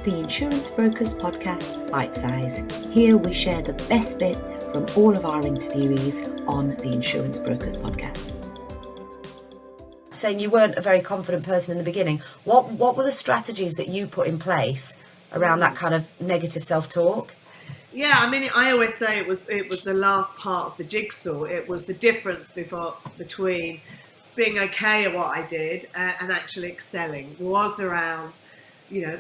the Insurance Brokers Podcast Bite Size. Here we share the best bits from all of our interviewees on the Insurance Brokers Podcast. Saying you weren't a very confident person in the beginning, what were the strategies that you put in place around that kind of negative self-talk? Yeah, I mean, I always say it was the last part of the jigsaw. It was the difference between being okay at what I did and actually excelling. Was around,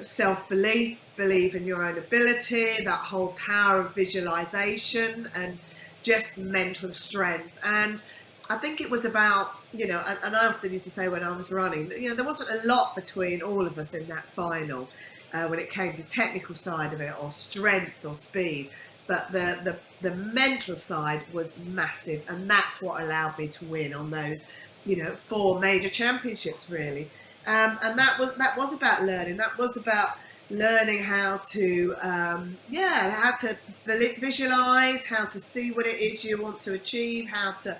self-belief, believe in your own ability, that whole power of visualization and just mental strength. And I think it was about, and I often used to say when I was running, there wasn't a lot between all of us in that final when it came to technical side of it or strength or speed. But the mental side was massive, and that's what allowed me to win on those, 4 major championships really. And that was about learning. That was about learning how to, how to visualize, how to see what it is you want to achieve, how to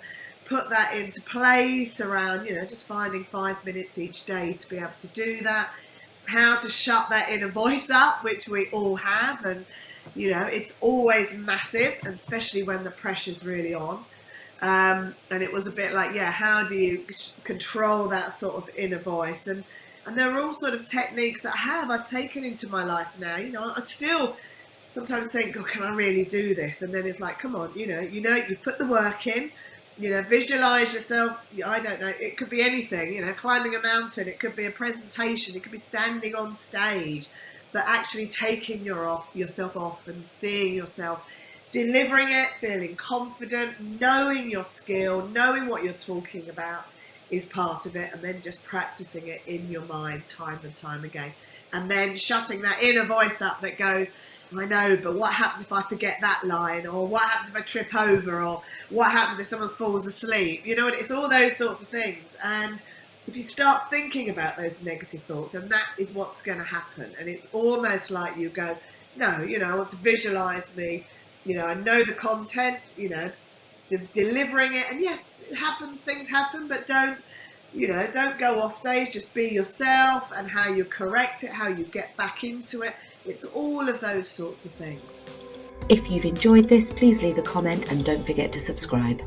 put that into place around, just finding 5 minutes each day to be able to do that, how to shut that inner voice up, which we all have. And, it's always massive, and especially when the pressure's really on. And it was a bit like, how do you control that sort of inner voice? And there are all sort of techniques that I've taken into my life now. I still sometimes think, can I really do this? And then it's like, come on, you put the work in, visualize yourself. I don't know, it could be anything, climbing a mountain, it could be a presentation, it could be standing on stage, but actually taking yourself off and seeing yourself delivering it, feeling confident, knowing your skill, knowing what you're talking about is part of it, and then just practicing it in your mind time and time again. And then shutting that inner voice up that goes, I know, but what happens if I forget that line? Or what happens if I trip over? Or what happens if someone falls asleep? It's all those sorts of things. And if you start thinking about those negative thoughts, and that is what's going to happen. And it's almost like you go, no, I want to visualize me. I know the content, delivering it. And yes, it happens, things happen, but don't go off stage. Just be yourself, and how you correct it, how you get back into it. It's all of those sorts of things. If you've enjoyed this, please leave a comment and don't forget to subscribe.